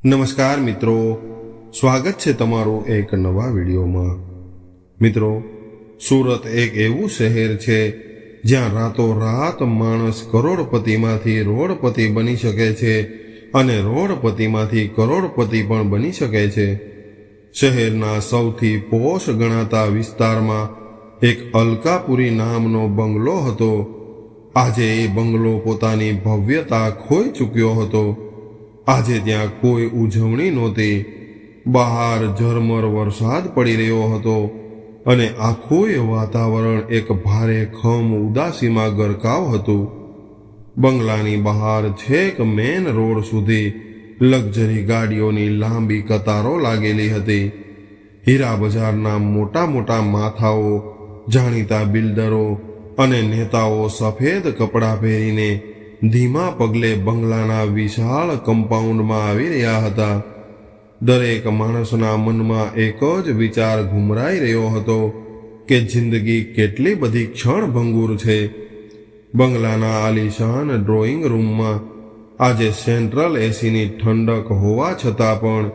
નમસ્કાર મિત્રો, સ્વાગત છે તમારું એક નવા વિડીયોમાં। મિત્રો, સુરત એક એવું શહેર છે જ્યાં રાતોરાત માણસ કરોડપતિમાંથી રોડપતિ બની શકે છે અને રોડપતિમાંથી કરોડપતિ પણ બની શકે છે। શહેરના સૌથી પોશ ગણાતા વિસ્તારમાં એક અલકાપુરી નામનો બંગલો હતો। આજે એ બંગલો પોતાની ભવ્યતા ખોઈ ચૂક્યો હતો। આજે ત્યાં કોઈ ઉજવણી નહોતી। બહાર ઝરમર વરસાદ પડી રહ્યો હતો અને આખું વાતાવરણ એક ભારે ખમ ઉદાસીમાં ગરકાવ હતું। બંગલાની બહાર છેક મેન રોડ સુધી લક્ઝરી ગાડીઓની લાંબી કતારો લાગેલી હતી। હીરા બજારના મોટા મોટા માથાઓ, જાણીતા બિલ્ડરો અને નેતાઓ સફેદ કપડાં પહેરીને ધીમા પગલે બંગલાના વિશાળ કમ્પાઉન્ડમાં આવી રહ્યા હતા। દરેક માણસના મનમાં એક જ વિચાર ઘુમરાઈ રહ્યો હતો કે જિંદગી કેટલી બધી ક્ષણભંગુર છે। બંગલાના આલીશાન ડ્રોઈંગ રૂમમાં આજે સેન્ટ્રલ એસીની ઠંડક હોવા છતાં પણ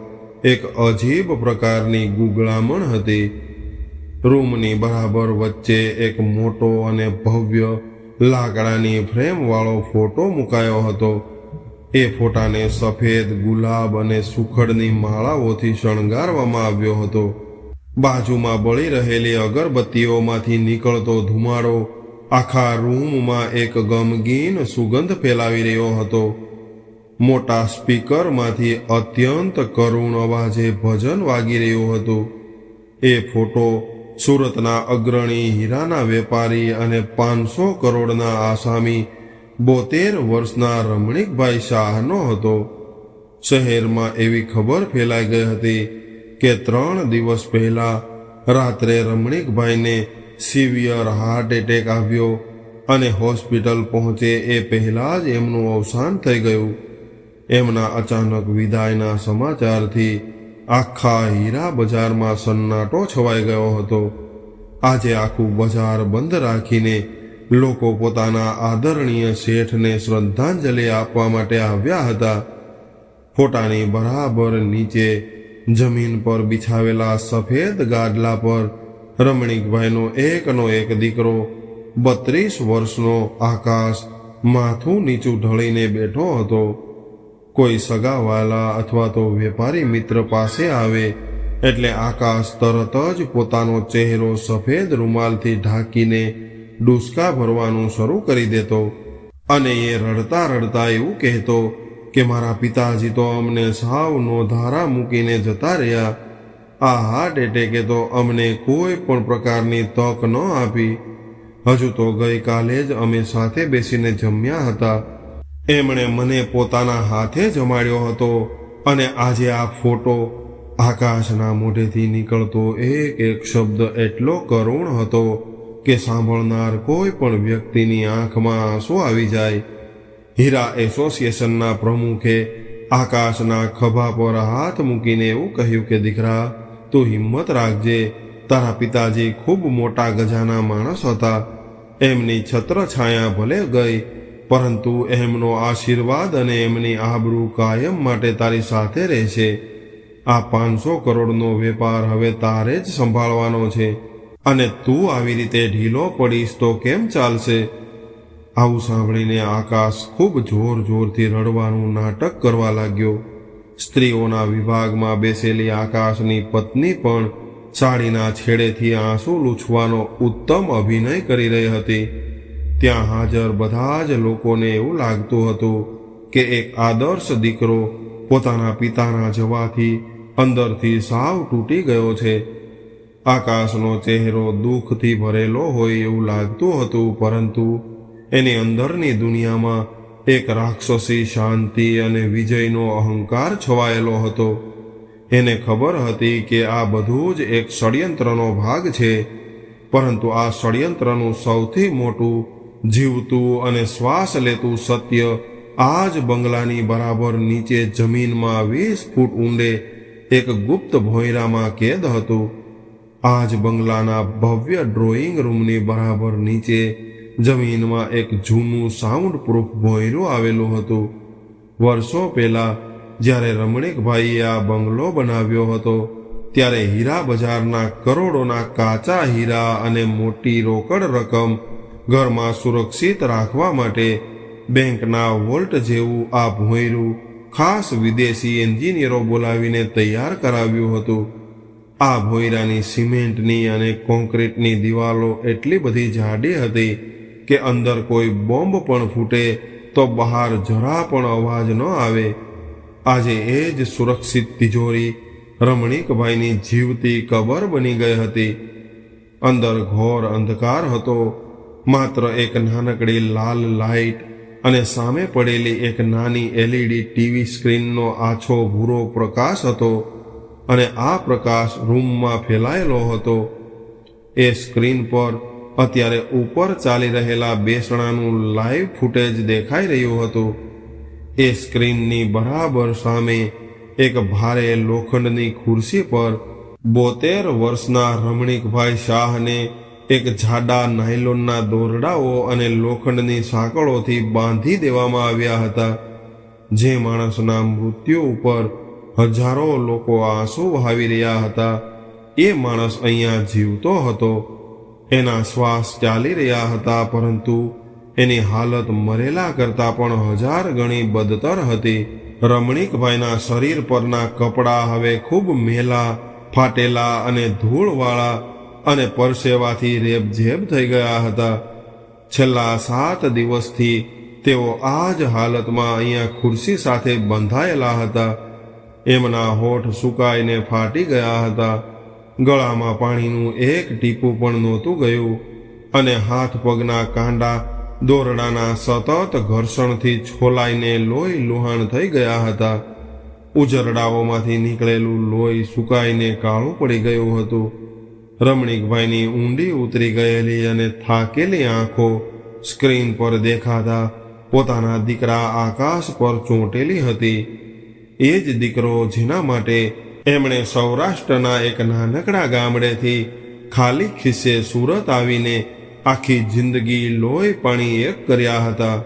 એક અજીબ પ્રકારની ગુગળામણ હતી। રૂમની બરાબર વચ્ચે એક મોટો અને ભવ્ય લાકડાની ફ્રેમવાળો ફોટો મુકાયો હતો। એ ફોટાને સફેદ ગુલાબ અને સુખડની માળાઓથી શણગારવામાં આવ્યો હતો। બાજુમાં બળી રહેલી અગરબત્તીઓમાંથી નીકળતો ધુમાડો આખા રૂમમાં એક ગમગીન સુગંધ ફેલાવી રહ્યો હતો। મોટા સ્પીકરમાંથી અત્યંત કરુણ અવાજે ભજન વાગી રહ્યું હતું। એ ફોટો સુરતના અગ્રણી હીરાના વેપારી અને 500 કરોડના આસામી 72 વર્ષના રમણીકભાઈ શાહનો હતો। શહેરમાં એવી ખબર ફેલાઈ ગઈ હતી કે 3 દિવસ પહેલા રાત્રે રમણીકભાઈને સિવિયર હાર્ટ એટેક આવ્યો અને હોસ્પિટલ પહોંચે એ પહેલાં જ એમનું અવસાન થઈ ગયું। એમના અચાનક વિદાયના સમાચારથી આખા હીરા બજારમાં સન્નાટો છવાઈ ગયો હતો। આજે આખું બજાર બંધ રાખીને લોકો પોતાના આદરણીય શેઠને શ્રદ્ધાંજલિ આપવા માટે આવ્યા હતા। ફોટાની બરાબર નીચે જમીન પર બિછાવેલા સફેદ ગાદલા પર રમણીકભાઈનો એકનો એક દીકરો 32 વર્ષનો આકાશ માથું નીચું ઢળીને બેઠો હતો। કોઈ સગાવાલા અથવા તો વેપારી મિત્ર પાસે આવે એટલે આકાશ તરત જ પોતાનો ચહેરો સફેદ રૂમાલથી ઢાંકીને ડૂસકા ભરવાનું શરૂ કરી દેતો અને એ રડતા રડતા એવું કહેતો કે મારા પિતાજી તો અમને સાવ નોધારા મૂકીને જતા રહ્યા। આ હાર્ટ એટેકે તો અમને કોઈ પણ પ્રકારની તક ન આપી। હજુ તો ગઈકાલે જ અમે સાથે બેસીને જમ્યા હતા। એમણે મને પોતાના હાથે જમાડ્યો હતો અને આજે આ ફોટો આકાશના મોઢેથી નીકળતો એક એક શબ્દ એટલો કરુણ હતો કે સાંભળનાર કોઈ પણ વ્યક્તિની આંખમાં આંસુ આવી જાય। હીરા એસોસિએશનના પ્રમુખે આકાશના ખભા પર હાથ મૂકીને એવું કહ્યું કે દીકરા, તું હિંમત રાખજે। તારા પિતાજી ખૂબ મોટા ગજાના માણસ હતા। એમની છત્રછાયા ભલે ગઈ, પરંતુ એમનો આશીર્વાદ અને એમની આબરૂ કાયમ માટે તારી સાથે રહેશે। આ 500 કરોડનો વેપાર હવે તારે જ સંભાળવાનો છે અને તું આવી રીતે ઢીલો પડીશ તો કેમ ચાલશે? આવું સાંભળીને આકાશ ખૂબ જોર જોરથી રડવાનું નાટક કરવા લાગ્યો। સ્ત્રીઓના વિભાગમાં બેસેલી આકાશની પત્ની પણ સાડીના છેડેથી આંસુ લૂછવાનો ઉત્તમ અભિનય કરી રહી હતી। ત્યાં હાજર બધા જ લોકોને એવું લાગતું હતું કે એક આદર્શ દીકરો પોતાના પિતાના જવાથી અંદરથી સાવ તૂટી ગયો છે। આકાશનો ચહેરો દુઃખથી ભરેલો હોય એવું લાગતું હતું, પરંતુ એની અંદરની દુનિયામાં એક રાક્ષસી શાંતિ અને વિજયનો અહંકાર છવાયેલો હતો। એને ખબર હતી કે આ બધું જ એક ષડયંત્રનો ભાગ છે, પરંતુ આ ષડયંત્રનું સૌથી મોટું, જીવતું અને શ્વાસ લેતું સત્ય આ જ બંગલાની બરાબર નીચે જમીનમાં 20 ફૂટ ઊંડે એક ગુપ્ત ભોંયરામાં કેદ હતું। આ જ બંગલાના ભવ્ય ડ્રોઈંગ રૂમની બરાબર નીચે જમીનમાં એક જૂનું સાઉન્ડ પ્રૂફ ભોંયરું આવેલું હતું। વર્ષો પહેલા જ્યારે રમણીકભાઈએ આ બંગલો બનાવ્યો હતો ત્યારે હીરા બજારના કરોડોના કાચા હીરા અને મોટી રોકડ રકમ ઘરમાં સુરક્ષિત રાખવા માટે બેંકના વોલ્ટ જેવું આ ભોંયરું ખાસ વિદેશી એન્જિનિયરો બોલાવીને તૈયાર કરાવ્યું હતું. આ ભોંયરાની સિમેન્ટની અને કોન્ક્રીટની દિવાલો એટલી બધી જાડી હતી કે અંદર કોઈ બોમ્બ પણ ફૂટે તો બહાર જરા પણ અવાજ ન આવે. આજે એ જ સુરક્ષિત તિજોરી રમણીકભાઈની જીવતી કબર બની ગઈ હતી. અંદર ઘોર અંધકાર હતો. માત્ર એક નાનકડી લાલ લાઇટ અને સામે પડેલી એક નાની એલઈડી ટીવી સ્ક્રીનનો આછો ભૂરો પ્રકાશ હતો અને આ પ્રકાશ રૂમમાં ફેલાયેલો હતો. એ સ્ક્રીન પર અત્યારે ઉપર ચાલી રહેલા બેસણાનું લાઈવ ફૂટેજ દેખાઈ રહ્યું હતું. એ સ્ક્રીનની બરાબર સામે એક ભારે લોખંડની ખુરશી પર 72 વર્ષના રમણીકભાઈ શાહને એક જાડા નાયલોનના દોરડાઓ અને લોખંડની સાંકળોથી બાંધી દેવામાં આવ્યા હતા. જે માણસના મૃત્યુ ઉપર હજારો લોકો આંસુ વહાવી રહ્યા હતા એ માણસ અહીંયા જીવતો હતો. એના શ્વાસ ચાલી રહ્યા હતા, પરંતુ એની હાલત મરેલા કરતાં પણ 1000 ગણી બદતર હતી. રમણીકભાઈના શરીર પરના કપડાં હવે ખૂબ મેલા, ફાટેલા અને ધૂળવાળા અને પરસેવાથી રેબઝેબ થઈ ગયા હતા. છેલ્લા 7 દિવસથી તેઓ આ જ હાલતમાં અહીંયા ખુરશી સાથે બંધાયેલા હતા. એમના હોઠ સુકાઈને ફાટી ગયા હતા. ગળામાં પાણીનું એક ટીપું પણ નહોતું ગયું અને હાથ પગના કાંડા દોરડાના સતત ઘર્ષણથી છોલાઈને લોહી લુહાણ થઈ ગયા હતા. ઉજરડાઓમાંથી નીકળેલું લોહી સુકાઈને કાળું પડી ગયું હતું. રમણીકભાઈની ઊંડી ઉતરી ગયેલી અને થાકેલી આંખો સ્ક્રીન પર દેખાતા પોતાના દીકરા આકાશ પર ચોંટેલી હતી. એ જ દીકરો જેના માટે એમણે સૌરાષ્ટ્રના એક નાનકડા ગામડેથી ખાલી ખિસ્સે સુરત આવીને આખી જિંદગી લોહી પાણી એક કર્યા હતા.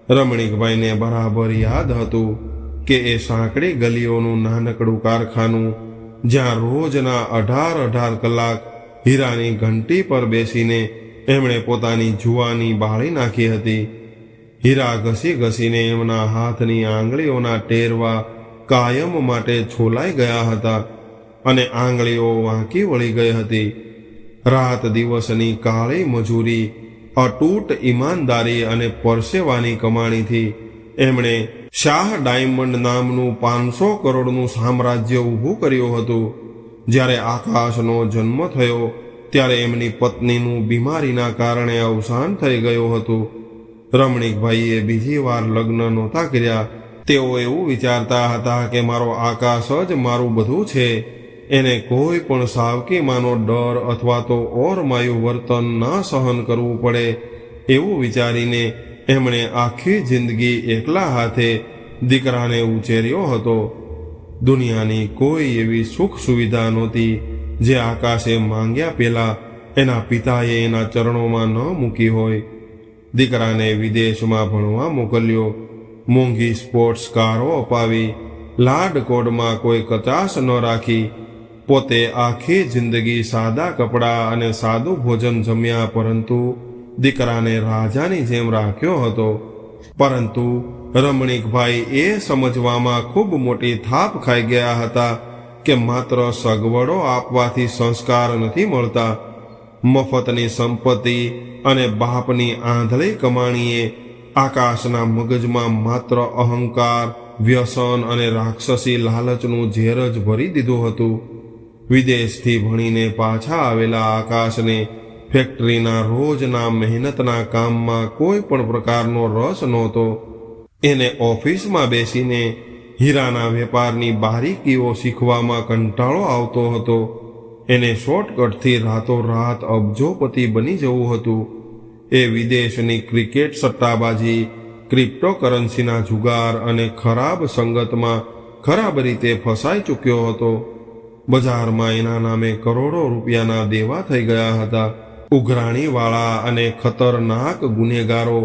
રમણીકભાઈને બરાબર યાદ હતું કે એ સાંકડી ગલીઓનું નાનકડું કારખાનું, જ્યાં રોજના 18 કલાક હીરાની ઘંટી પર બેસીને એમણે પોતાની જુવાની બાળી નાખી હતી. હીરા ઘસી ઘસીને એમના હાથની આંગળીઓના ટેરવા કાયમ માટે છોલાઈ ગયા હતા અને આંગળીઓ વાંકી વળી ગઈ હતી. રાત દિવસની કાળી મજૂરી, અતૂટ ઈમાનદારી અને પરસેવાની કમાણીથી એમણે શાહ ડાયમંડ નામનું 500 કરોડનું સામ્રાજ્ય ઊભું કર્યું હતું. જ્યારે આકાશનો જન્મ થયો ત્યારે એમની પત્નીનું બીમારીના કારણે અવસાન થઈ ગયું હતું. રમણીકભાઈએ બીજી વાર લગ્ન નહોતા કર્યા. તેઓ એવું વિચારતા હતા કે મારો આકાશ જ મારું બધું છે. એને કોઈ પણ સાવકીમાંનો ડર અથવા તો ઓરમાયું વર્તન ન સહન કરવું પડે એવું વિચારીને એમણે આખી જિંદગી એકલા હાથે દીકરાને ઉછેર્યો હતો. દુનિયાની કોઈ એવી સુખ સુવિધા નહોતી જે આકાશે માંગ્યા પહેલા એના પિતાએ એના ચરણોમાં ન મૂકી હોય. દીકરાને વિદેશમાં ભણવા મોકલ્યો, મોંઘી સ્પોર્ટ્સ કારો અપાવી, લાડકોડમાં કોઈ કચાશ ન રાખી. પોતે આખી જિંદગી સાદા કપડાં અને સાદું ભોજન જમ્યા, પરંતુ દીકરાને રાજાની જેમ રાખ્યો હતો. પરંતુ રમણીકભાઈ એ સમજવામાં ખૂબ મોટી થાપ ખાઈ ગયા હતા કે માત્ર સગવડો આપવાથી સંસ્કાર નથી મળતા. મફતની સંપત્તિ અને બાપની આંધળી કમાણીએ આકાશના મગજમાં માત્ર અહંકાર, વ્યસન અને રાક્ષસી લાલચનું ઝેર જ ભરી દીધું હતું. વિદેશથી ભણીને પાછા આવેલા આકાશને ફેક્ટરીના રોજના મહેનતના કામમાં કોઈ પણ પ્રકારનો રસ નહોતો. એને ઓફિસમાં બેસીને હીરાના વેપારની બારીકીઓ શીખવામાં કંટાળો આવતો હતો. એને શોર્ટકટથી રાતોરાત અબજોપતિ બની જવું હતું. એ વિદેશની ક્રિકેટ સટ્ટાબાજી, ક્રિપ્ટોકરન્સીના જુગાર અને ખરાબ સંગતમાં ખરાબ રીતે ફસાઈ ચૂક્યો હતો. બજારમાં એના નામે કરોડો રૂપિયાના દેવા થઈ ગયા હતા. ઉઘરાણીવાળા અને ખતરનાક ગુનેગારો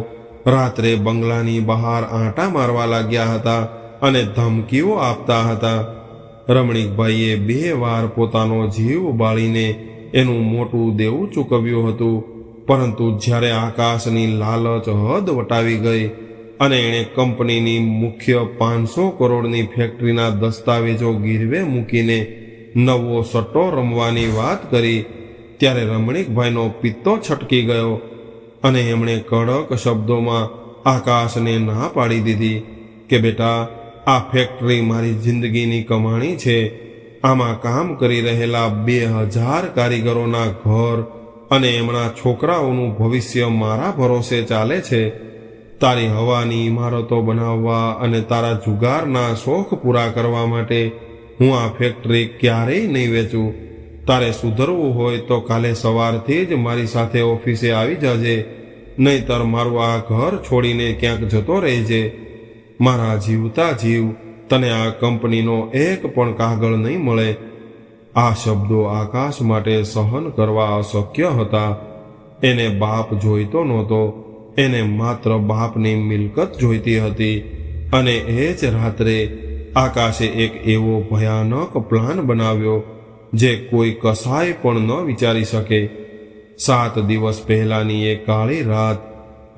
રાત્રે બંગલાની બહાર આંટા મારવા લાગ્યા હતા અને ધમકીઓ આપતા હતા. રમણીકભાઈએ 2 વાર પોતાનો જીવ બાળીને એનું મોટું દેવું ચૂકવ્યું હતું, પરંતુ જ્યારે આકાશની લાલચ હદ વટાવી ગઈ અને એણે કંપનીની મુખ્ય 500 કરોડની ફેક્ટરીના દસ્તાવેજો ગીરવે મૂકીને નવો સટ્ટો રમવાની વાત કરી, ત્યારે રમણીકભાઈનો પિત્તો છટકી ગયો અને એમણે કડક શબ્દોમાં આકાશને ના પાડી દીધી કે બેટા, આ ફેક્ટરી મારી જિંદગીની કમાણી છે. આમાં કામ કરી રહેલા 2000 કારીગરોના ઘર અને એમના છોકરાઓનું ભવિષ્ય મારા ભરોસે ચાલે છે. તારી હવાની ઇમારતો બનાવવા અને તારા જુગારના શોખ પૂરા કરવા માટે હું આ ફેક્ટરી ક્યારેય નહીં વેચું. તારે સુધરવું હોય તો કાલે સવારથી જ મારી સાથે ઓફિસે આવી જજે, નહીંતર મારું આ ઘર છોડીને ક્યાંક જતો રહેજે. મારા જીવતા જીવ તને આ કંપનીનો એક પણ કાગળ નહીં મળે. આ શબ્દો આકાશ માટે સહન કરવા અશક્ય હતા. એને બાપ જોઈતો નહોતો, એને માત્ર બાપની મિલકત જોઈતી હતી. અને એ જ રાત્રે આકાશે એક એવો ભયાનક પ્લાન બનાવ્યો જે કોઈ કસાય પણ ન વિચારી શકે. 7 દિવસ પહેલાની એ કાળી રાત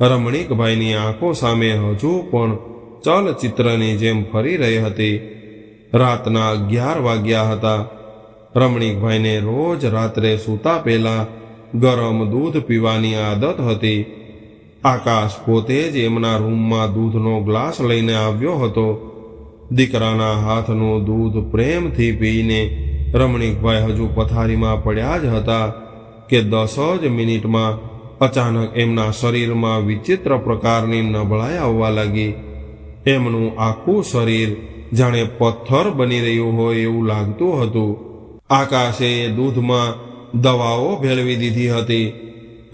રમણીકભાઈની આંખો સામે હજુ પણ ચલચિત્રની જેમ ફરી રહી હતી. રાતના 11 વાગ્યા હતા. રમણીકભાઈને રોજ રાત્રે સૂતા પહેલા ગરમ દૂધ પીવાની આદત હતી. આકાશ પોતે જ એમના રૂમમાં દૂધનો ગ્લાસ લઈને આવ્યો હતો. દીકરાના હાથનું દૂધ પ્રેમથી પીને રમણીકભાઈ હજુ પથારીમાં પડ્યા જ હતા કે 10 જ મિનિટમાં અચાનક એમના શરીરમાં વિચિત્ર પ્રકારની નબળાઈ આવવા લાગી. એમનું આખું શરીર જાણે પથ્થર બની રહ્યું હોય એવું લાગતું હતું. આકાશે એ દૂધમાં દવાઓ ભેળવી દીધી હતી.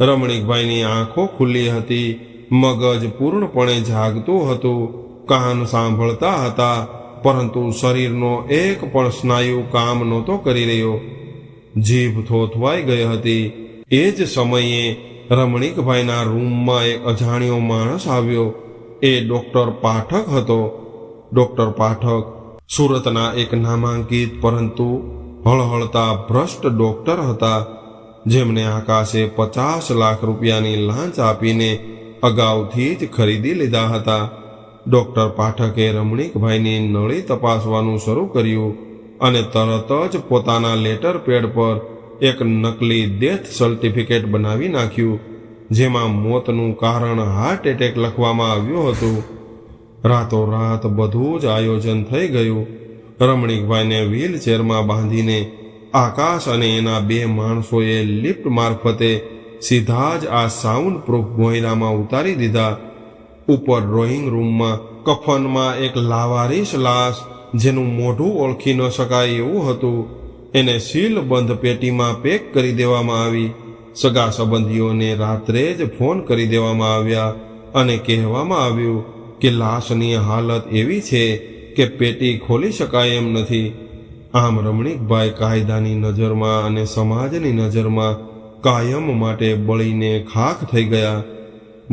રમણીકભાઈની આંખો ખુલ્લી હતી, મગજ પૂર્ણપણે જાગતું હતું, કાન સાંભળતા હતા, પરંતુ શરીરનો એક પણ સ્નાયુ કામ નહોતો કરી રહ્યો. જીભ થોથવાઈ ગઈ હતી. એ જ સમયે રમણીકભાઈના રૂમમાં એક અજાણ્યો માણસ આવ્યો. એ ડોક્ટર પાઠક હતો. ડોક્ટર પાઠક સુરતના એક નામાંકિત પરંતુ હળહળતા ભ્રષ્ટ ડોક્ટર હતા, જેમને આકાશે 50 લાખ રૂપિયાની લાંચ આપીને અગાઉથી જ ખરીદી લીધા હતા. ડોક્ટર પાઠકે રમણીકભાઈની નળી તપાસવાનું શરૂ કર્યું અને તરત જ પોતાના લેટર પેડ પર એક નકલી ડેથ સર્ટિફિકેટ બનાવી નાખ્યું, જેમાં મોતનું કારણ હાર્ટ એટેક લખવામાં આવ્યું હતું. રાતોરાત બધું જ આયોજન થઈ ગયું. રમણીકભાઈને વ્હીલચેરમાં બાંધીને આકાશ અને એના 2 માણસોએ લિફ્ટ મારફતે સીધા જ આ સાઉન્ડ પ્રૂફ બોયરામાં ઉતારી દીધા. ઉપર ડ્રોઈંગ રૂમમાં કફનમાં એક લાવારીશ લાશ, જેનું મોઢું ઓળખી ન શકાય એવું હતું, એને સીલબંધ પેટીમાં પેક કરી દેવામાં આવી. સગા સંબંધીઓને રાત્રે જ ફોન કરી દેવામાં આવ્યા અને કહેવામાં આવ્યું કે લાશની હાલત એવી છે કે પેટી ખોલી શકાય એમ નથી. આમ રમણીકભાઈ કાયદાની નજરમાં અને સમાજની નજરમાં કાયમ માટે બળીને ખાખ થઈ ગયા.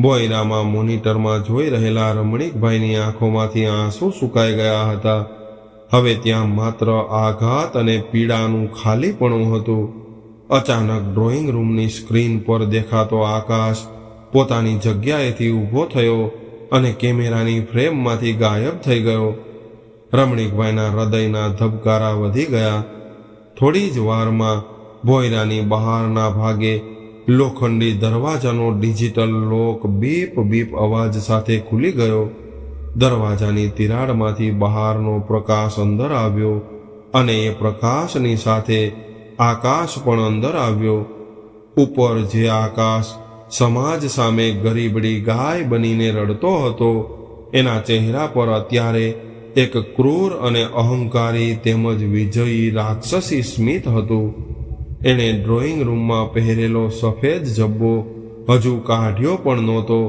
બોયરામાં મોનિટરમાં જોઈ રહેલા રમણીકભાઈની આંખોમાંથી આંસુ સુકાઈ ગયા હતા. હવે ત્યાં માત્ર આઘાત અને પીડાનું ખાલીપણું હતું. અચાનક ડ્રોઈંગ રૂમની સ્ક્રીન પર દેખાતો આકાશ પોતાની જગ્યાએથી ઊભો થયો અને કેમેરાની ફ્રેમમાંથી ગાયબ થઈ ગયો. રમણીકભાઈના હૃદયના ધબકારા વધી ગયા. થોડી જ વારમાં બોયરાની બહારના ભાગે લોખંડી દરવાજાનો ડિજિટલ લોક બીપ બીપ અવાજ સાથે ખુલી ગયો. દરવાજાની તિરાડમાંથી બહારનો પ્રકાશ અંદર આવ્યો અને એ પ્રકાશની સાથે આકાશ પણ અંદર આવ્યો. ઉપર જે આકાશ સમાજ સામે ગરીબડી ગાય બનીને રડતો હતો, એના ચહેરા પર અત્યારે એક ક્રૂર અને અહંકારી તેમજ વિજયી રાક્ષસી સ્મિત હતું. એણે ડ્રોઈંગ રૂમમાં પહેરેલો સફેદ જબ્બો હજુ કાઢ્યો પણ નહોતો.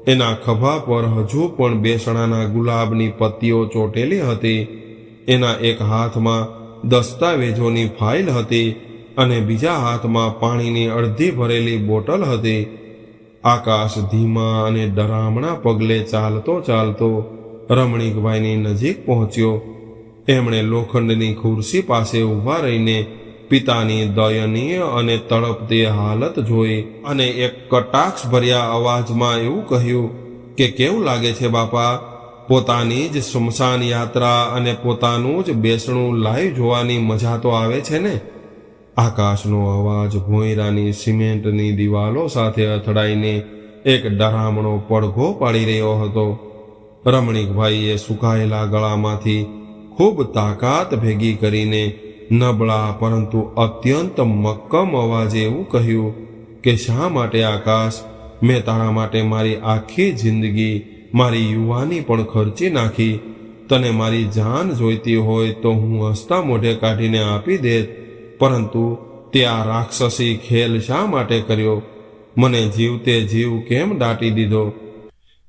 એના ખભા પર હજુ પણ બેસણાના ગુલાબની પત્તીઓ ચોટેલી હતી. એના એક હાથમાં દસ્તાવેજોની ફાઇલ હતી અને બીજા હાથમાં પાણીની અડધી ભરેલી બોટલ હતી. આકાશ ધીમા અને ડરામણા પગલે ચાલતો ચાલતો રમણીકભાઈની નજીક પહોંચ્યો. એમણે લોખંડની ખુરશી પાસે ઊભા રહીને પિતાની દયનીય અને તડપતી હાલત જોઈ અને એક કટાક્ષભર્યા અવાજમાં એવું કહ્યું કે કેવું લાગે છે બાપા, પોતાની જ સ્મશાન યાત્રા અને પોતાનું જ બેસણું લાઈવ જોવાની મજા તો આવે છે ને? આકાશનો અવાજ ભોંયરાની સિમેન્ટની દિવાલો સાથે અથડાઈને એક ડરામણો પડઘો પાડી રહ્યો હતો. રમણીકભાઈએ સુકાયેલા ગળામાંથી ખૂબ તાકાત ભેગી કરીને નબળા પરંતુ અત્યંત મક્કમ અવાજે એવું કહ્યું કે શા માટે આકાશ, મેં તારા માટે મારી આખી જિંદગી, મારી યુવાની પણ ખર્ચી નાખી. તને મારી જાન જોઈતી હોય તો હું હસતા મોઢે કાઢીને આપી દેત, પરંતુ તે આ રાક્ષસી ખેલ શા માટે કર્યો? મને જીવતે જીવ કેમ દાટી દીધો?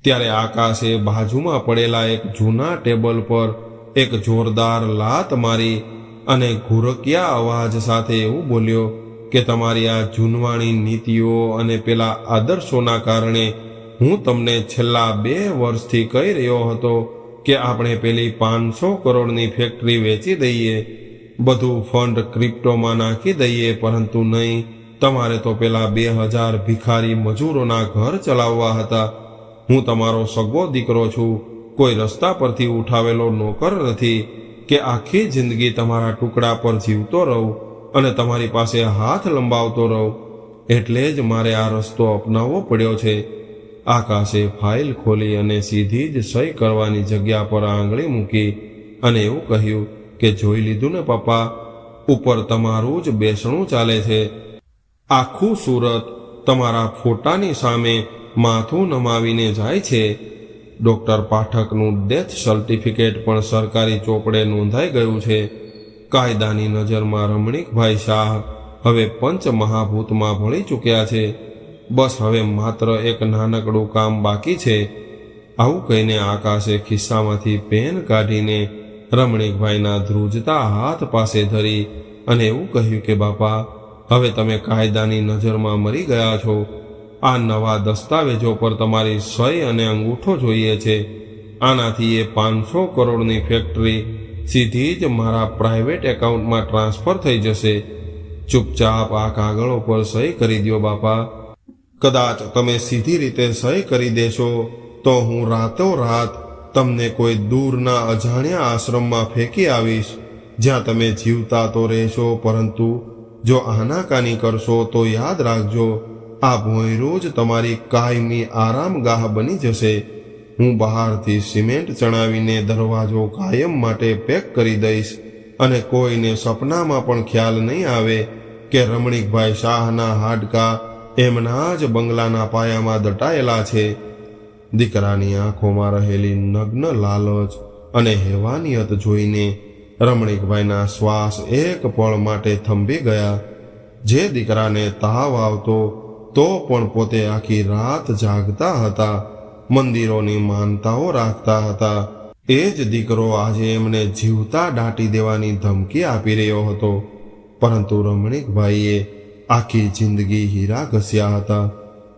ત્યારે આકાશે બાજુમાં પડેલા એક જૂના ટેબલ પર એક જોરદાર લાત મારી અને ઘુરકિયા અવાજ સાથે એવું બોલ્યો કે તમારી આ જૂનવાણી નીતિઓ અને પેલા આદર્શોના કારણે હું તમને છેલ્લા 2 વર્ષથી કહી રહ્યો હતો કે આપણે પેલી 500 કરોડની ફેક્ટરી વેચી દઈએ, બધું ફંડ ક્રિપ્ટોમાં નાખી દઈએ, પરંતુ નહીં, તમારે તો પેલા 2000 ભિખારી મજૂરોના ઘર ચલાવવા હતા. હું તમારો સગો દીકરો છું, કોઈ રસ્તા પરથી ઉઠાવેલો નોકર નથી કે આખી જિંદગી તમારા ટુકડા પર જીવતો રહું અને તમારી પાસે હાથ લંબાવતો રહું. એટલે જ મારે આ રસ્તો અપનાવવો પડ્યો છે. આકાશે ફાઇલ ખોલી અને સીધી જ સહી કરવાની જગ્યા પર આંગળી મૂકી અને એવું કહ્યું કે જોઈ લીધું ને પપ્પા, ઉપર તમારું જ બેસણું ચાલે છે. આખું સુરત તમારા ફોટાની સામે માથું નમાવીને જાય છે. ડોક્ટર પાઠકનું ડેથ સર્ટિફિકેટ પણ સરકારી ચોપડે નોંધાઈ ગયું છે. કાયદાની નજરમાં રમણીકભાઈ શાહ હવે પંચ મહાભૂતમાં ભળી ચૂક્યા છે. બસ હવે માત્ર એક નાનકડું કામ બાકી છે. આવું કહીને આકાશે ખિસ્સામાંથી પેન કાઢીને રમણીકભાઈના ધ્રુજતા હાથ પાસે ધરી અને એવું કહ્યું કે બાપા, હવે તમે કાયદાની નજરમાં મરી ગયા છો. આ નવા દસ્તાવેજો પર તમારી સહી અને અંગૂઠો જોઈએ છે. આનાથી એ 500 કરોડની ફેક્ટરી સીધી જ મારા પ્રાઇવેટ એકાઉન્ટમાં ટ્રાન્સફર થઈ જશે. ચૂપચાપ આ કાગળો પર સહી કરી દો બાપા. કદાચ તમે સીધી રીતે સહી કરી દેશો તો હું રાતોરાત તમને કોઈ દૂરના અજાણ્યા આશ્રમમાં ફેંકી આવીશ, જ્યાં તમે જીવતા તો રહેશો, પરંતુ જો આનાકાની કરશો તો યાદ રાખજો, આ ભોંયરું જ તમારી કાયમી આરામગાહ બની જશે. હું બહારથી સિમેન્ટ ચણાવીને દરવાજો કાયમ માટે પેક કરી દઈશ અને કોઈને સપનામાં પણ ખ્યાલ નહીં આવે કે રમણીકભાઈ શાહના હાડકાં એમના જ બંગલાના પાયામાં દટાયેલા છે. દીકરાની આંખોમાં રહેલી નગ્ન લાલચ અને હેવાનિયત જોઈને રમણીકભાઈના શ્વાસ એક પળ માટે થંભી ગયા. જે દીકરાને તાવ આવતો તો પણ પોતે આખી રાત જાગતા હતા, મંદિરોની માનતાઓ રાખતા હતા, એ જ દીકરો આજે એમને જીવતા દાટી દેવાની ધમકી આપી રહ્યો હતો. પરંતુ રમણીકભાઈએ આખી જિંદગી હીરા ઘસ્યા હતા.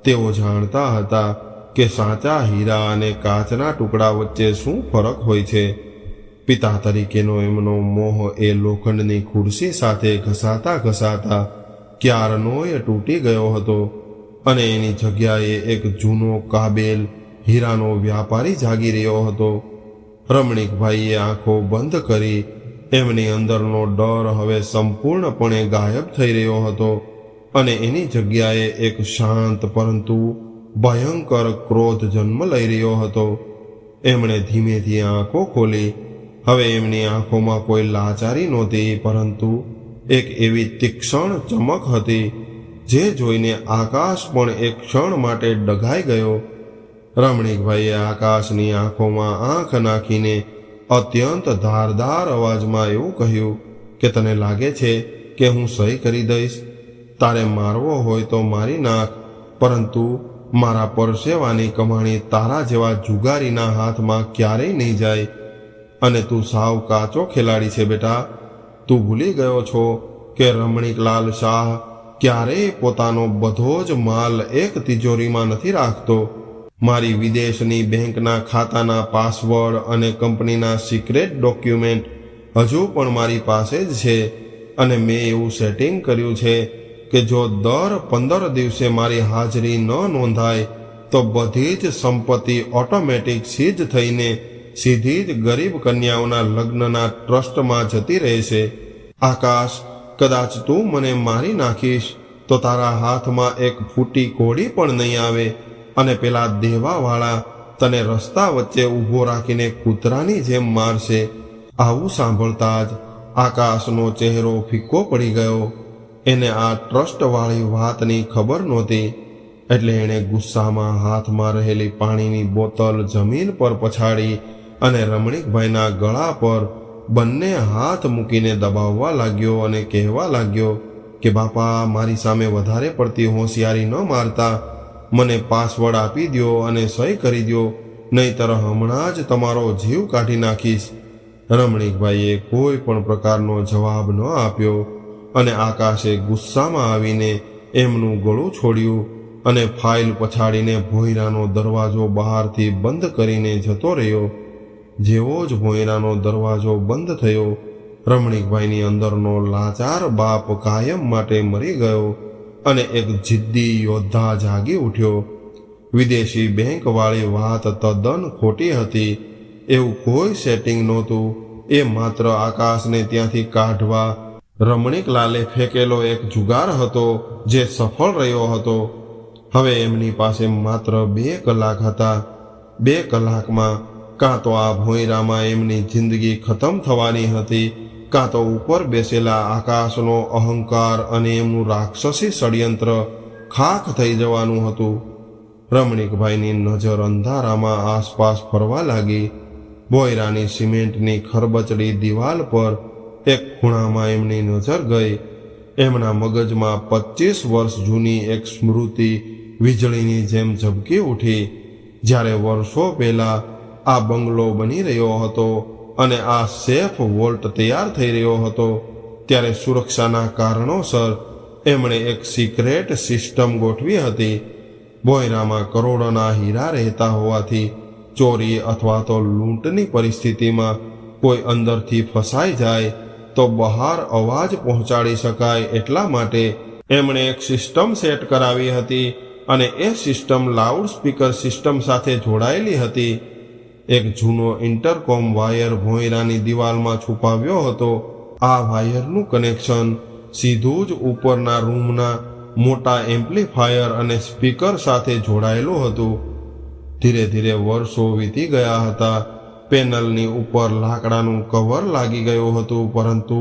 તેઓ જાણતા હતા કે સાચા હીરા અને કાચના ટુકડા વચ્ચે શું ફરક હોય છે. પિતા તરીકેનો એમનો મોહ એ લોખંડની ખુરશી સાથે ઘસાતા ઘસાતા ક્યારનોય તૂટી ગયો હતો અને એની જગ્યાએ એક જૂનો કાબેલ હીરાનો વ્યાપારી જાગી રહ્યો હતો. રમણીકભાઈએ આંખો બંધ કરી એમની અંદરનો ડર હવે સંપૂર્ણપણે ગાયબ થઈ રહ્યો હતો અને એની જગ્યાએ એક શાંત પરંતુ ભયંકર ક્રોધ જન્મ લઈ રહ્યો હતો. એમણે ધીમેથી આંખો ખોલી. હવે એમની આંખોમાં કોઈ લાચારી નહોતી, પરંતુ એક એવી તીક્ષ્ણ ચમક હતી જે જોઈને આકાશ પણ એક ક્ષણ માટે ડઘાઈ ગયો. રમણીકભાઈએ આકાશની આંખોમાં આંખ નાખીને અત્યંત ધારદાર અવાજમાં એવું કહ્યું કે તને લાગે છે કે હું સહી કરી દઈશ? તારે મારવો હોય તો મારી નાખ, પરંતુ મારા પરસેવાની કમાણી તારા જેવા જુગારીના હાથમાં ક્યારેય નહીં જાય. અને તું સાવ કાચો ખેલાડી છે બેટા. તું ભૂલી ગયો છો કે રમણીકલાલ શાહ ક્યારેય પોતાનો બધો જ માલ એક તિજોરીમાં નથી રાખતો. મારી વિદેશની બેંકના ખાતાના પાસવર્ડ અને કંપનીના સિક્રેટ ડોક્યુમેન્ટ હજુ પણ મારી પાસે જ છે અને મેં એવું સેટિંગ કર્યું છે કે જો દર 15 દિવસે મારી હાજરી ન નોંધાય તો બધી જ સંપત્તિ ઓટોમેટિક સીઝ થઈને સીધી જ ગરીબ કન્યાઓના લગ્નના ટ્રસ્ટમાં જતી રહેશે. આકાશ, કદાચ તું મને મારી નાખીશ તો તારા હાથમાં એક ફૂટી કોડી પણ નહીં આવે અને પેલા દેવાવાળા તને રસ્તા વચ્ચે ઊભો રાખીને કૂતરાની જેમ મારશે. આવું સાંભળતા જ આકાશનો ચહેરો ફિક્કો પડી ગયો. એને આ ટ્રસ્ટવાળી વાતની ખબર નહોતી એટલે એણે ગુસ્સામાં હાથમાં રહેલી પાણીની બોતલ જમીન પર પછાડી અને રમણીકભાઈના ગળા પર બંને હાથ મૂકીને દબાવવા લાગ્યો અને કહેવા લાગ્યો કે બાપા, મારી સામે વધારે પડતી હોશિયારી ન મારતા. મને પાસવર્ડ આપી દ્યો અને સહી કરી દ્યો, નહીંતર હમણાં જ તમારો જીવ કાઢી નાખીશ. રમણીકભાઈએ કોઈ પણ પ્રકારનો જવાબ ન આપ્યો અને આકાશે ગુસ્સામાં આવીને એમનું ગળું છોડ્યું અને ફાઇલ પછાડીને ભોંયરાનો દરવાજો બહારથી બંધ કરીને જતો રહ્યો. જેવો જ ભોંયરાનો દરવાજો બંધ થયો, રમણીકભાઈની અંદરનો લાચાર બાપ કાયમ માટે મરી ગયો અને એક જિદ્દી યોદ્ધા જાગી ઉઠ્યો. વિદેશી બેંકવાળી વાત તદ્દન ખોટી હતી. એવું કોઈ સેટિંગ નહોતું. એ માત્ર આકાશને ત્યાંથી કાઢવા રમણીકલાલે ફેંકેલો એક જુગાર હતો જે સફળ રહ્યો હતો. હવે એમની પાસે માત્ર 2 કલાક હતા. 2 કલાકમાં કાં તો આ ભોંયરામાં એમની જિંદગી ખતમ થવાની હતી, કાં તો ઉપર બેસેલા આકાશનો અહંકાર અને એમનું રાક્ષસી ષડયંત્ર ખાખ થઈ જવાનું હતું. રમણીકભાઈની નજર અંધારામાં આસપાસ ફરવા લાગી. ભોંયરાની સિમેન્ટની ખરબચડી દિવાલ પર એક ખૂણામાં એમની નજર ગઈ. એમના મગજમાં 25 વર્ષ જૂની એક સ્મૃતિ વીજળીની જેમ ઝબકી ઉઠી. જ્યારે વર્ષો પહેલા આ બંગલો બની રહ્યો હતો અને આ સેફ વોલ્ટ તૈયાર થઈ રહ્યો હતો, ત્યારે સુરક્ષાના કારણોસર એમણે એક સિક્રેટ સિસ્ટમ ગોઠવી હતી. ભોંયરામાં કરોડોના હીરા રહેતા હોવાથી ચોરી અથવા તો લૂંટની પરિસ્થિતિમાં કોઈ અંદરથી ફસાઈ જાય તો બહાર અવાજ પહોંચાડી શકાય એટલા માટે એમણે એક સિસ્ટમ સેટ કરાવી હતી અને એ સિસ્ટમ લાઉડ સ્પીકર સિસ્ટમ સાથે જોડાયેલી હતી. એક જૂનો ઇન્ટરકોમ વાયર ભોંયરાની દિવાલમાં છુપાવ્યો હતો. આ વાયરનું કનેક્શન સીધું જ ઉપરના રૂમના મોટા એમ્પ્લીફાયર અને સ્પીકર સાથે જોડાયેલું હતું. ધીરે ધીરે વર્ષો વીતી ગયા હતા. પેનલની ઉપર લાકડાનું કવર લાગી ગયું હતું, પરંતુ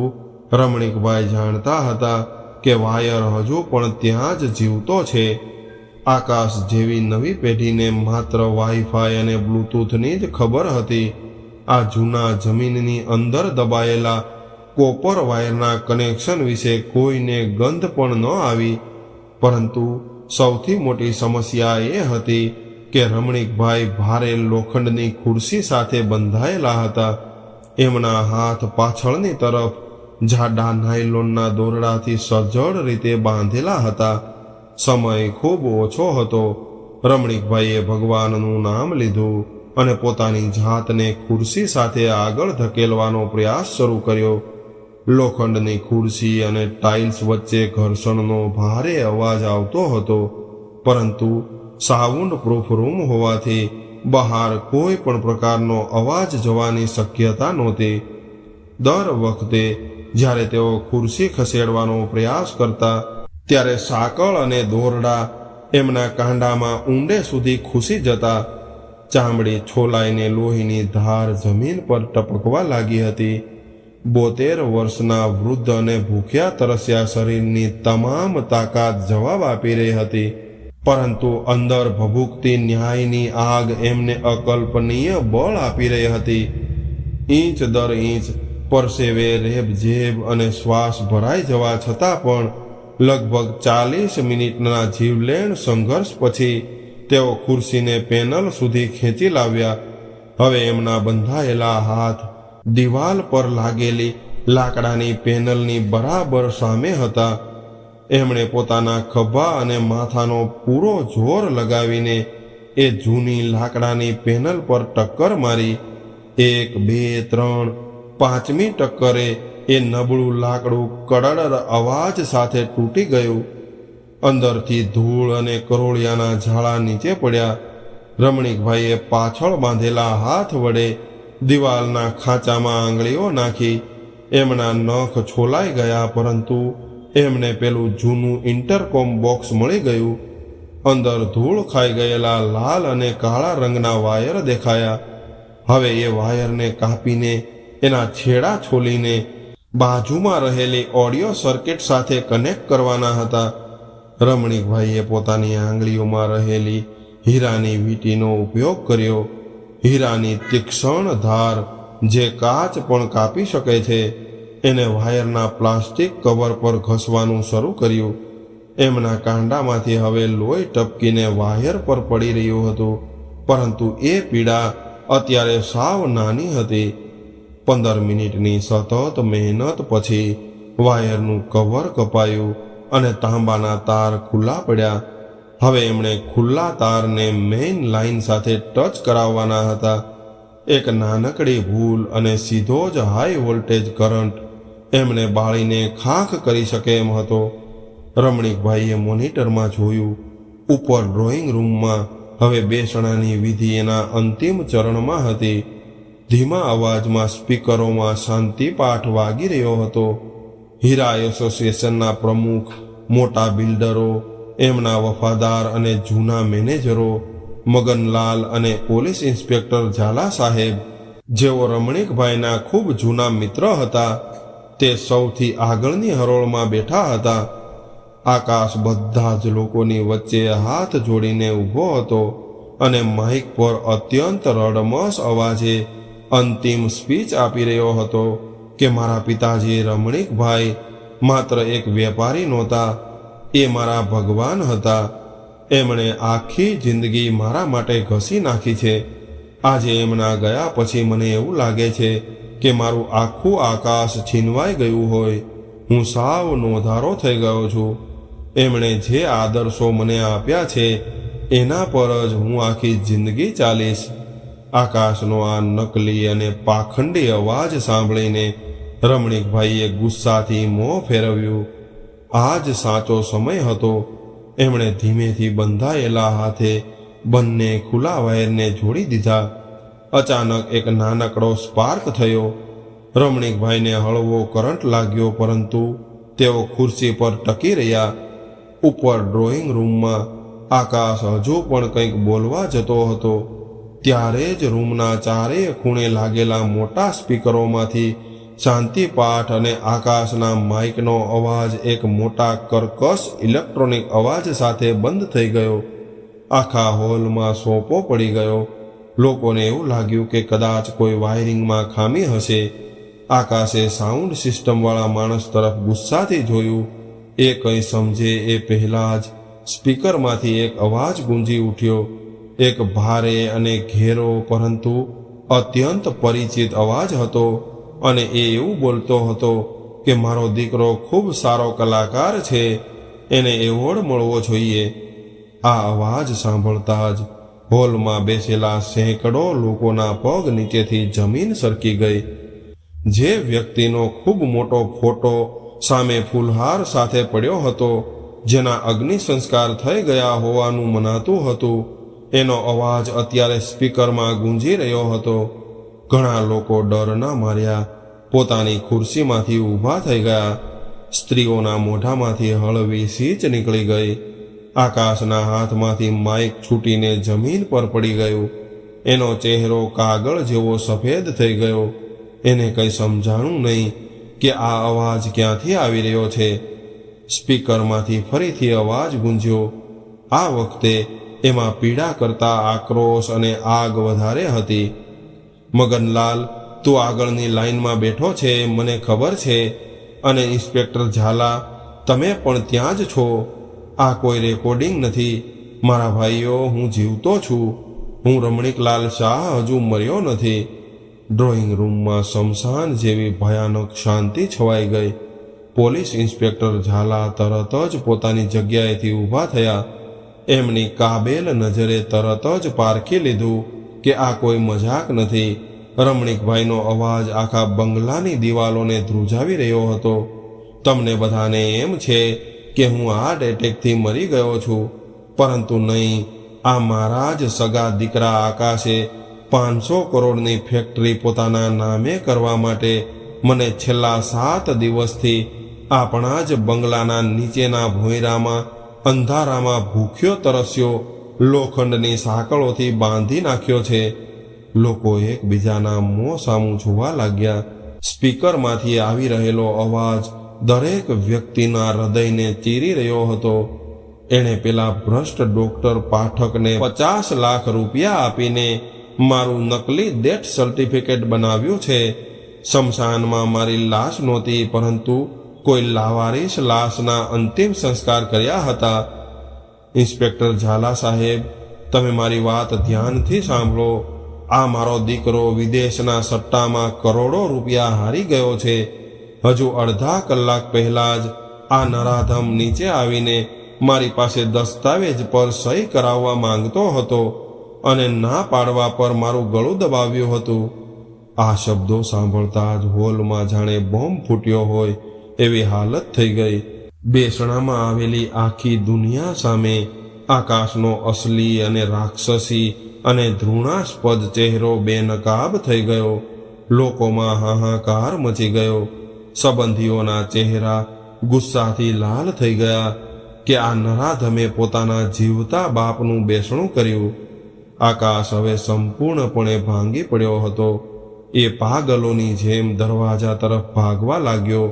રમણીકભાઈ જાણતા હતા કે વાયર હજુ પણ ત્યાં જ જીવતો છે. આકાશ જેવી નવી પેઢીને માત્ર વાઈફાઈ અને બ્લૂટૂથની જ ખબર હતી. આ જૂના જમીનની અંદર દબાયેલા કોપર વાયરના કનેક્શન વિશે કોઈને ગંધ પણ ન આવી. પરંતુ સૌથી મોટી સમસ્યા એ હતી કે રમણીકભાઈ ભારે લોખંડની ખુરશી સાથે બંધાયેલા હતા. એમના હાથ પાછળની તરફ જાડા નાયલોનના દોરડાથી સજ્જડ રીતે બાંધેલા હતા. સમય ખૂબ ઓછો હતો. રમણીકભાઈએ ભગવાનનું નામ લીધું અને પોતાની જાતને ખુરશી સાથે આગળ ધકેલવાનો પ્રયાસ શરૂ કર્યો. લોખંડની ખુરશી અને ટાઇલ્સ વચ્ચે ઘર્ષણનો ભારે અવાજ આવતો હતો, પરંતુ સાઉન્ડ પ્રૂફ રૂમ હોવાથી બહાર કોઈ પણ પ્રકારનો અવાજ જવાની શક્યતા નહોતી. દર વખતે જ્યારે તેઓ ખુરશી ખસેડવાનો પ્રયાસ કરતા ત્યારે સાંકળ અને દોરડા એમના કાંડામાં ઊંડે સુધી ખુસી જતા. ચામડી છોલાઈને લોહીની ધાર જમીન પર ટપકવા લાગી હતી. 72 વર્ષના વૃદ્ધ અને ભૂખ્યા તરસ્યા શરીરની તમામ તાકાત જવાબ આપી રહી હતી, પરંતુ અંદર ભભૂકતી ન્યાયની આગ એમને અકલ્પનીય બળ આપી રહી હતી. ઇંચ દર ઇંચ પરસેવે રેબઝેબ અને શ્વાસ ભરાઈ જવા છતાં પણ લગભગ 40 મિનિટના જીવલેણ સંઘર્ષ પછી તેઓ ખુરશીને પેનલ સુધી ખેંચી લાવ્યા. હવે એમના બંધાયેલા હાથ દિવાલ પર લાગેલી લાકડાની પેનલની બરાબર સામે હતા. એમણે પોતાના ખભા અને માથાનો પૂરો જોર લગાવીને એ જૂની લાકડાની પેનલ પર ટક્કર મારી. 1, 2, 3, 5મી ટક્કરે એ નબળું લાકડું કડડ અવાજ સાથે તૂટી ગયું. અંદરથી ધૂળ અને કરોળિયાના ઝાડા નીચે પડ્યા. રમણીકભાઈએ પાછળ બાંધેલા હાથ વડે દિવાલના ખાંચામાં આંગળીઓ નાખી. એમના નખ છોલાઈ ગયા, પરંતુ એમને પેલું જૂનું ઇન્ટરકોમ બોક્સ મળી ગયું. અંદર ધૂળ ખાઈ ગયેલા લાલ અને કાળા રંગના વાયર દેખાયા. હવે એ વાયરને કાપીને એના છેડા છોલીને બાજુમાં રહેલી ઓડિયો સર્કિટ સાથે કનેક્ટ કરવાના હતા. રમણીકભાઈએ પોતાની આંગળીઓમાં રહેલી હીરાની વીંટીનો ઉપયોગ કર્યો. હીરાની તીક્ષ્ણ ધાર જે કાચ પણ કાપી શકે છે, એને વાયરના પ્લાસ્ટિક કવર પર ઘસવાનું શરૂ કર્યું. એમના કાંડામાંથી હવે લોહી ટપકીને વાયર પર પડી રહ્યું હતું, પરંતુ એ પીડા અત્યારે સાવ નાની હતી. 15 મિનિટની સતત મહેનત પછી વાયરનું કવર કપાયું અને તાંબાના તાર ખુલ્લા પડ્યા. હવે એમણે ખુલ્લા તારને મેઇન લાઇન સાથે ટચ કરાવવાના હતા. એક નાનકડી ભૂલ અને સીધો જ હાઈ વોલ્ટેજ કરંટ એમને બાળીને ખાખ કરી શકે એમ હતો. રમણીકભાઈએ મોનિટરમાં જોયું. ઉપર ડ્રોઈંગ રૂમમાં હવે બેસણાની વિધિ એના અંતિમ ચરણમાં હતી. ધીમા અવાજમાં સ્પીકરોમાં શાંતિ પાઠ વાગી રહ્યો હતો. હીરા એસોસિએશનના પ્રમુખ, મોટા બિલ્ડરો, એમના વફાદાર અને જૂના મેનેજરો, મગનલાલ અને પોલીસ ઇન્સ્પેક્ટર ઝાલા સાહેબ, જેઓ રમણીકભાઈના ખૂબ જૂના મિત્ર હતા, તે સૌથી આગળની હરોળમાં બેઠા હતા. આકાશ બધા જ લોકોની વચ્ચે હાથ જોડીને ઊભો હતો અને માઇક પર અત્યંત રડમસ અવાજે અંતિમ સ્પીચ આપી રહ્યો હતો કે મારા પિતાજી રમણીકભાઈ માત્ર એક વેપારી નહોતા, એ મારા ભગવાન હતા. એમણે આખી જિંદગી મારા માટે ઘસી નાખી છે. આજે એમના ગયા પછી મને એવું લાગે છે કે મારું આખું આકાશ છીનવાઈ ગયું હોય. હું સાવ નોંધારો થઈ ગયો છું. એમણે જે આદર્શો મને આપ્યા છે એના પર જ હું આખી જિંદગી ચાલીશ. આકાશનો આ નકલી અને પાખંડી અવાજ સાંભળીને રમણીકભાઈએ ગુસ્સાથી મોં ફેરવ્યું. આ જ સાચો સમય હતો. એમણે ધીમેથી બંધાયેલા હાથે બંને ખુલ્લા વાયરને જોડી દીધા. અચાનક એક નાનકડો સ્પાર્ક થયો. રમણીકભાઈને હળવો કરંટ લાગ્યો, પરંતુ તેઓ ખુરશી પર ટકી રહ્યા. ઉપર ડ્રોઈંગ રૂમમાં આકાશ હજુ પણ કંઈક બોલવા જતો હતો. ત્યારે જ રૂમના ચારેય ખૂણે લાગેલા મોટા સ્પીકરોમાંથી શાંતિપાઠ અને આકાશના માઇકનો અવાજ એક મોટા કર્કશ ઇલેક્ટ્રોનિક અવાજ સાથે બંધ થઈ ગયો. આખા હોલમાં સોંપો પડી ગયો. લોકોને એવું લાગ્યું કે કદાચ કોઈ વાયરિંગમાં ખામી હશે. આકાશે સાઉન્ડ સિસ્ટમવાળા માણસ તરફ ગુસ્સાથી જોયું. એ કંઈ સમજે એ પહેલાં જ સ્પીકરમાંથી એક અવાજ ગુંજી ઉઠ્યો. એક ભારે અને ઘેરો પરંતુ અત્યંત પરિચિત અવાજ હતો, અને એ એવું બોલતો હતો કે મારો દીકરો ખૂબ સારો કલાકાર છે, એને એવોર્ડ મળવો જોઈએ. આ અવાજ સાંભળતા જ હોલમાં બેસેલા સેંકડો લોકોના પગ નીચેથી જમીન સરકી ગઈ. જે વ્યક્તિનો ખૂબ મોટો ફોટો સામે ફૂલહાર સાથે પડ્યો હતો, જેના અગ્નિ સંસ્કાર થઈ ગયા હોવાનું મનાતું હતું, એનો અવાજ અત્યારે સ્પીકરમાં ગુંજી રહ્યો હતો. ઘણા લોકો ડરના માર્યા પોતાની ખુરશીમાંથી ઊભા થઈ ગયા. સ્ત્રીઓના મોઢામાંથી હળવી સીચ નીકળી ગઈ. આકાશના હાથમાંથી માઇક છૂટીને જમીન પર પડી ગયું. એનો ચહેરો કાગળ જેવો સફેદ થઈ ગયો. એને કંઈ સમજાણું નહીં કે આ અવાજ ક્યાંથી આવી રહ્યો છે. સ્પીકરમાંથી ફરીથી અવાજ ગુંજ્યો. આ વખતે એમાં પીડા કરતા આક્રોશ અને આગ વધારે હતી. મગનલાલ, તું આગળની લાઈનમાં બેઠો છે, મને ખબર છે, અને ઇન્સ્પેક્ટર ઝાલા, તમે પણ ત્યાં જ છો. આ કોઈ રેકોર્ડિંગ નથી. મારા ભાઈઓ, હું જીવતો છું. હું રમણીકલાલ શાહ હજુ મર્યો નથી. ડ્રોઈંગ રૂમમાં શમશાન જેવી ભયાનક શાંતિ છવાઈ ગઈ. પોલીસ ઇન્સ્પેક્ટર ઝાલા તરત જ પોતાની જગ્યાએથી ઊભા થયા. એમની કાબેલ નજરે તરત જ પારખી લીધું કે આ કોઈ મજાક નથી. રમણીકભાઈનો અવાજ આખા બંગલાની દિવાલોને ધ્રુજાવી રહ્યો હતો. તમને બધાને એમ છે કે હું હાર્ટ એટેકથી મરી ગયો છું, પરંતુ નહીં, આ મારા જ સગા દીકરા આકાશે 500 કરોડની ફેક્ટરી પોતાના નામે કરવા માટે મને છેલ્લા 7 દિવસથી આપણા જ બંગલાના નીચેના ભોંયરામાં અંધારામાં ભૂખ્યો તરસ્યો લોખંડની સાંકળોથી બાંધી નાખ્યો છે. લોકો એકબીજાના મોં સામું જોવા લાગ્યા. સ્પીકરમાંથી આવી રહેલો અવાજ દરેક વ્યક્તિના હૃદયને ચીરી રહ્યો હતો. એણે પેલા ભ્રષ્ટ ડોક્ટર પાઠકને 50 લાખ રૂપિયા આપીને મારું નકલી ડેથ સર્ટિફિકેટ બનાવ્યું છે. શમશાનમાં મારી લાશ નહોતી, પરંતુ કોઈ લાવારીસ લાશના અંતિમ સંસ્કાર કર્યા હતા. ઇન્સ્પેક્ટર ઝાલા સાહેબ, તમે મારી વાત ધ્યાનથી સાંભળો. આ મારો દીકરો વિદેશના સટ્ટામાં કરોડો રૂપિયા હારી ગયો છે. હજુ અડધા કલાક પહેલા જ આ નરાધમ નીચે આવીને મારી પાસે દસ્તાવેજ પર સહી કરાવવા માંગતો હતો અને ના પાડવા પર મારું ગળું દબાવ્યું હતું. આ શબ્દો સાંભળતા જ હોલમાં જાણે બોમ્બ ફૂટ્યો હોય એવી હાલત થઈ ગઈ. બેસણામાં આવેલી આખી દુનિયા સામે આકાશનો અસલી અને રાક્ષસી અને ધૃણાસ્પદ ચહેરો બેનકાબ થઈ ગયો. લોકોમાં હાહાકાર મચી ગયો. સંબંધીઓના ચહેરા ગુસ્સાથી લાલ થઈ ગયા કે આ નરાધમે પોતાના જીવતા બાપનું બેસણું કર્યું. આકાશ હવે સંપૂર્ણપણે ભાંગી પડ્યો હતો. એ પાગલોની જેમ દરવાજા તરફ ભાગવા લાગ્યો,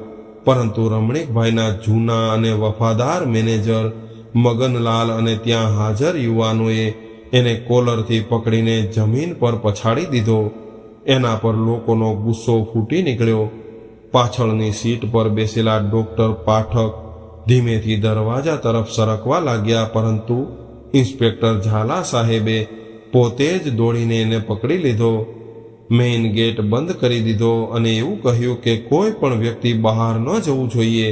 પરંતુ રમણીકભાઈના જૂના અને વફાદાર મેનેજર મગનલાલ અને ત્યાં હાજર યુવાનોએ એને કોલરથી પકડીને જમીન પર પછાડી દીધો. એના પર લોકોનો ગુસ્સો ફૂટી નીકળ્યો. પાછળની સીટ પર બેસેલા ડોક્ટર પાઠક ધીમેથી દરવાજા તરફ સરકવા લાગ્યા, પરંતુ ઇન્સ્પેક્ટર ઝાલા સાહેબે પોતે જ દોડીને એને પકડી લીધો. મેઇન ગેટ બંધ કરી દીધો અને એવું કહ્યું કે કોઈ પણ વ્યક્તિ બહાર ન જવું જોઈએ.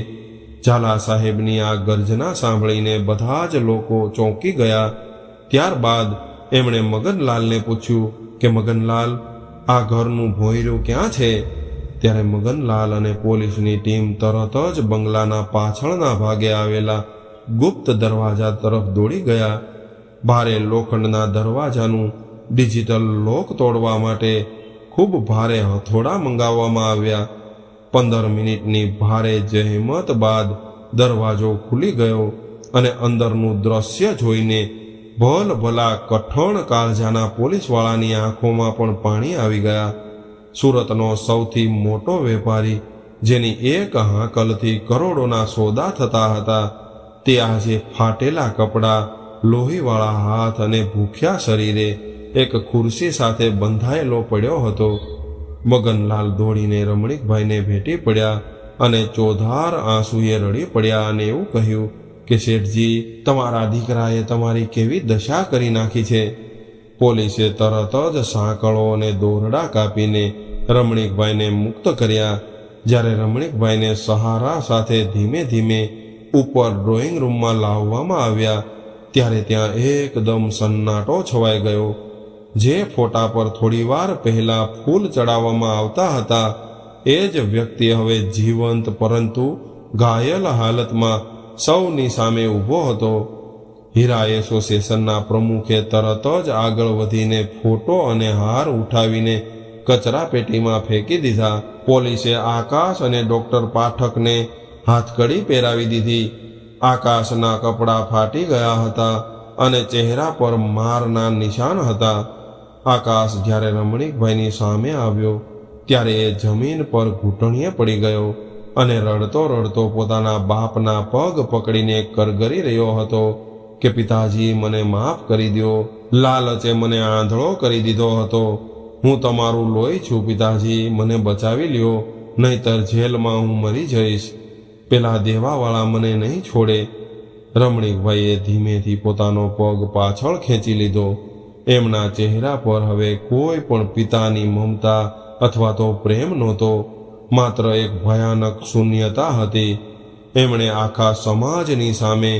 ઝાલા સાહેબની આ ગર્જના સાંભળીને બધા જ લોકો ચોંકી ગયા. ત્યારબાદ એમણે મગનલાલને પૂછ્યું કે મગનલાલ, આ ઘરનું ભોંયરું ક્યાં છે? ત્યારે મગનલાલ અને પોલીસની ટીમ તરત જ બંગલાના પાછળના ભાગે આવેલા ગુપ્ત દરવાજા તરફ દોડી ગયા. ભારે લોખંડના દરવાજાનું ડિજિટલ લોક તોડવા માટે ખૂબ ભારે હથોડા મંગાવવામાં આવ્યા. 15 મિનિટની ભારે જહેમત બાદ દરવાજો ખુલી ગયો અને અંદરનું દ્રશ્ય જોઈને ભલભલા કઠણ કાળજાના પોલીસવાળાની આંખોમાં પણ પાણી આવી ગયા. સુરતનો સૌથી મોટો વેપારી, જેની એક હાંકલથી કરોડોના સોદા થતા હતા, તે આજે ફાટેલા કપડાં, લોહીવાળા હાથ અને ભૂખ્યા શરીરે એક ખુરશી સાથે બંધાયેલો પડ્યો હતો. મગનલાલ દોડીને રમણીકભાઈને ભેટી પડ્યા અને ચોધાર આંસુએ રડી પડ્યા અને એવું કહ્યું કે શેઠજી, તમારા દીકરાએ તમારી કેવી દશા કરી નાખી છે. પોલીસે તરત જ સાંકળો અને દોરડા કાપીને રમણીકભાઈને મુક્ત કર્યા. જ્યારે રમણીકભાઈને સહારા સાથે ધીમે ધીમે ઉપર ડ્રોઈંગ રૂમમાં લાવવામાં આવ્યા, ત્યારે ત્યાં એકદમ સન્નાટો છવાઈ ગયો. જે ફોટા પર થોડીવાર પહેલા ફૂલ ચડાવવામાં આવતા હતા, એ જ વ્યક્તિ હવે જીવંત પરંતુ ઘાયલ હાલતમાં સૌની સામે ઊભો હતો. હીરા એસોસિએશનના પ્રમુખે તરત જ આગળ વધીને ફોટો અને હાર ઉઠાવીને કચરા પેટીમાં ફેંકી દીધા. પોલીસે આકાશ અને ડોક્ટર પાઠકને હાથકડી પહેરાવી દીધી. આકાશના કપડાં ફાટી ગયા હતા અને ચહેરા પર મારના નિશાન હતા. આકાશ જ્યારે રમણીકભાઈની સામે આવ્યો, ત્યારે એ જમીન પર ઘૂંટણીએ પડી ગયો અને રડતો રડતો પોતાના બાપના પગ પકડીને કરગરી રહ્યો હતો કે પિતાજી, મને માફ કરી દો. લાલચે મને આંધળો કરી દીધો હતો. હું તમારું લોહી છું પિતાજી, મને બચાવી લ્યો, નહીતર જેલમાં હું મરી જઈશ. પેલા દેવાવાળા મને નહીં છોડે. રમણીકભાઈએ ધીમેથી પોતાનો પગ પાછળ ખેંચી લીધો. એમના ચહેરા પર હવે કોઈ પણ પિતાની મમતા અથવા તો પ્રેમ નહોતો, માત્ર એક ભયાનક શૂન્યતા હતી. એમણે આખા સમાજની સામે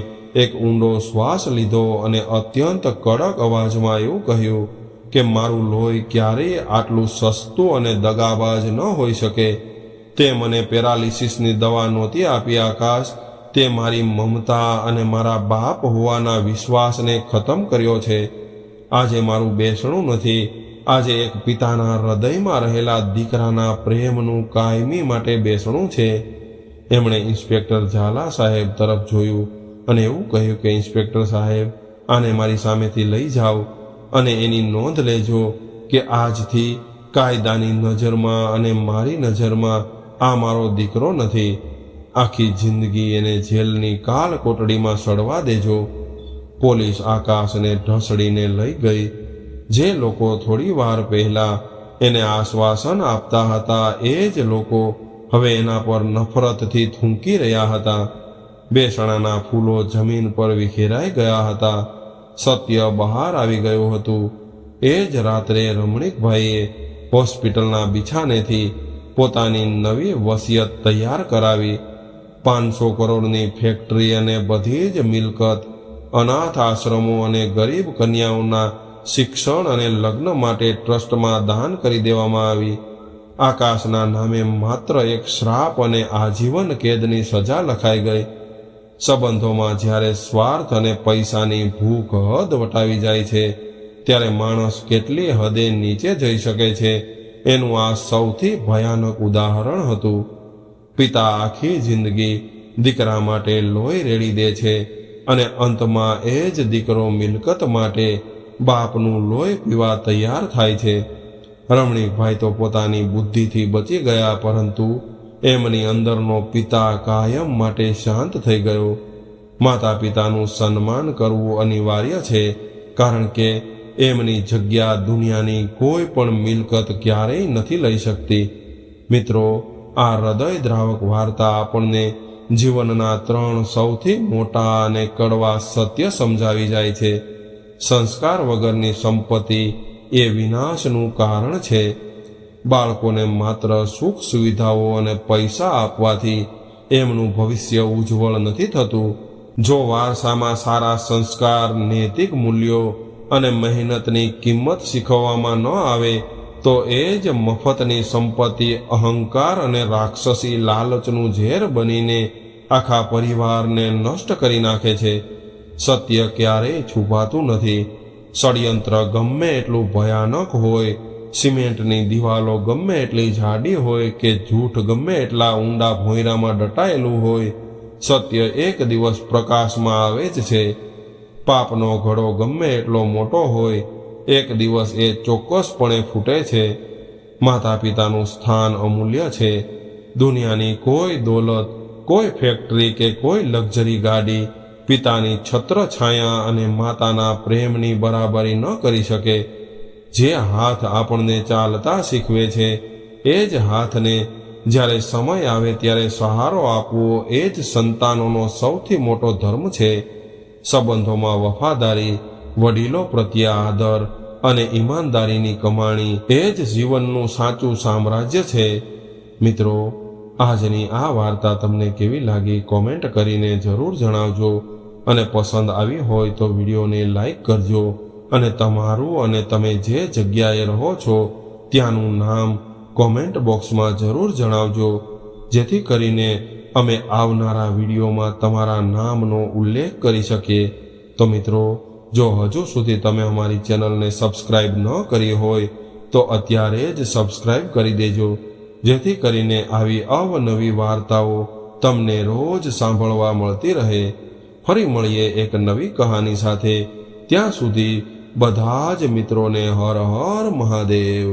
એક ઊંડો શ્વાસ લીધો અને અત્યંત કડક અવાજમાં એવું કહ્યું કે મારું લોહી ક્યારેય આટલું સસ્તું અને દગાબાજ ન હોઈ શકે. તે મને પેરાલિસિસની દવા નહોતી આપી આકાશ. તે મારી મમતા અને મારા બાપ હોવાના વિશ્વાસને ખતમ કર્યો છે. આજે મારું બેસણું નથી. આજે એક પિતાના હૃદયમાં રહેલા દીકરાના પ્રેમનું કાયમી માટે બેસણું છે. એમણે ઇન્સ્પેક્ટર ઝાલા સાહેબ તરફ જોયું અને એવું કહ્યું કે ઇન્સ્પેક્ટર સાહેબ, આને મારી સામેથી લઈ જાઓ અને એની નોંધ લેજો કે આજથી કાયદાની નજરમાં અને મારી નજરમાં આ મારો દીકરો નથી. આખી જિંદગી એને જેલની કાલ કોટડીમાં સડવા દેજો. પોલીસ આકાશને ઢસડીને લઈ ગઈ. જે લોકો થોડી વાર પહેલા એને આશ્વાસન આપતા હતા એ જ લોકો હવે એના પર નફરતથી થૂંકી રહ્યા હતા. બેસણાના ફૂલો જમીન પર વિખેરાઈ ગયા હતા. સત્ય બહાર આવી ગયું હતું. એ જ રાત્રે રમણીકભાઈએ હોસ્પિટલના બિછાનેથી પોતાની નવી વસિયત તૈયાર કરાવી. 500 કરોડની ફેક્ટરી અને બધી જ મિલકત અનાથ આશ્રમો અને ગરીબ કન્યાઓના શિક્ષણ અને લગ્ન માટે ટ્રસ્ટમાં દાન કરી દેવામાં આવી. આકાશના નામે માત્ર એક શ્રાપ અને આજીવન કેદની સજા લખાઈ ગઈ. સંબંધોમાં જ્યારે સ્વાર્થ અને પૈસાની ભૂખ હદ વટાવી જાય છે ત્યારે માણસ કેટલી હદે નીચે જઈ શકે છે એનું આ સૌથી ભયાનક ઉદાહરણ હતું. પિતા આખી જિંદગી દીકરા માટે લોહી રેડી દે છે અને અંતમાં એ જ દીકરો મિલકત માટે બાપનું લોહી પીવા તૈયાર થાય છે. રમણીકભાઈ તો પોતાની બુદ્ધિથી બચી ગયા, પરંતુ એમની અંદરનો પિતા કાયમ માટે શાંત થઈ ગયો. માતા પિતાનું સન્માન કરવું અનિવાર્ય છે, કારણ કે એમની જગ્યા દુનિયાની કોઈ પણ મિલકત ક્યારેય નથી લઈ શકતી. મિત્રો, આ હૃદયદ્રાવક વાર્તા આપણને જીવનના 3 સૌથી મોટા અને કડવા સત્ય સમજાવી જાય છે. સંસ્કાર વગરની સંપત્તિ એ વિનાશનું કારણ છે. બાળકોને માત્ર સુખ સુવિધાઓ અને પૈસા આપવાથી એમનું ભવિષ્ય ઉજ્જવળ નથી થતું. જો વારસામાં સારા સંસ્કાર, નૈતિક મૂલ્યો અને મહેનતની કિંમત શીખવવામાં ન આવે તો એ જ મફતની સંપત્તિ અહંકાર અને રાક્ષસી લાલચનું ઝેર બનીને આખા પરિવારને નષ્ટ કરી નાખે છે. સત્ય ક્યારેય છુપાતું નથી. ષડયંત્ર ગમે એટલું ભયાનક હોય, સિમેન્ટની દિવાલો ગમે એટલી જાડી હોય કે જૂઠ ગમે એટલા ઊંડા ભોંયરામાં દટાયેલું હોય, સત્ય એક દિવસ પ્રકાશમાં આવે જ છે. પાપનો ઘડો ગમે એટલો મોટો હોય, એક દિવસ એ ચોક્કસપણે ફૂટે છે. માતા પિતાનું સ્થાન અમૂલ્ય છે. દુનિયાની કોઈ દોલત, કોઈ ફેક્ટરી કે કોઈ લક્ઝરી ગાડી પિતાની છત્રછાયા અને માતાના પ્રેમની બરાબરી ન કરી શકે. જે હાથ આપણને ચાલતા શીખવે છે એ જ હાથને જ્યારે સમય આવે ત્યારે સહારો આપવો એ જ સંતાનોનો સૌથી મોટો ધર્મ છે. સંબંધોમાં વફાદારી, વડીલો પ્રત્યે આદર અને ઈમાનદારીની કમાણી એ જ જીવનનું સાચું સામ્રાજ્ય છે. મિત્રો, આજની આ વાર્તા તમને કેવી લાગી કોમેન્ટ કરીને જરૂર જણાવજો, અને પસંદ આવી હોય તો વિડીયોને લાઈક કરજો, અને તમારું અને તમે જે જગ્યાએ રહો છો ત્યાંનું નામ કોમેન્ટ બોક્સમાં જરૂર જણાવજો, જેથી કરીને અમે આવનારા વિડીયોમાં તમારા નામનો ઉલ્લેખ કરી શકીએ. તો મિત્રો, જો હજુ સુધી તમે અમારી ચેનલને સબસ્ક્રાઇબ ન કરી હોય તો અત્યારે જ સબસ્ક્રાઇબ કરી દેજો, જેથી કરીને આવી અવનવી વાર્તાઓ તમને રોજ સાંભળવા મળતી રહે. ફરી મળીએ એક નવી કહાની સાથે. ત્યાં સુધી બધા જ મિત્રોને હર હર મહાદેવ.